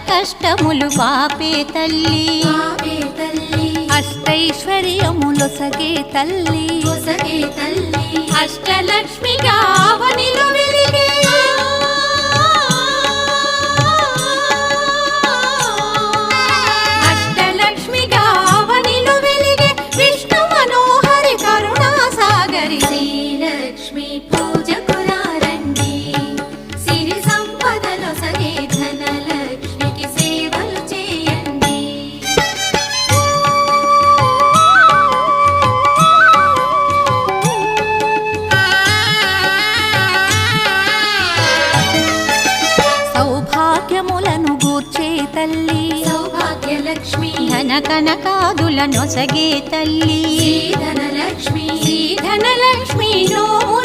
కష్టములు పాపే తల్లి అష్టైశ్వర్యములొసగే తల్లి అష్టలక్ష్మిగా అవనిలో వెలిగే అష్టలక్ష్మిగా అవనిలో వెలిగే విష్ణు మనోహరి కరుణా సాగరి శ్రీలక్ష్మి పూజకు రండి సిరి సంపదలో సగే ధనలక్ష్మికి సేవలు చేయండి సౌభాగ్యములను గూర్చే తల్లి సౌభాగ్యలక్ష్మి ధన కనకాదుల నొసగే తల్లి ధనలక్ష్మి ధనలక్ష్మి నోము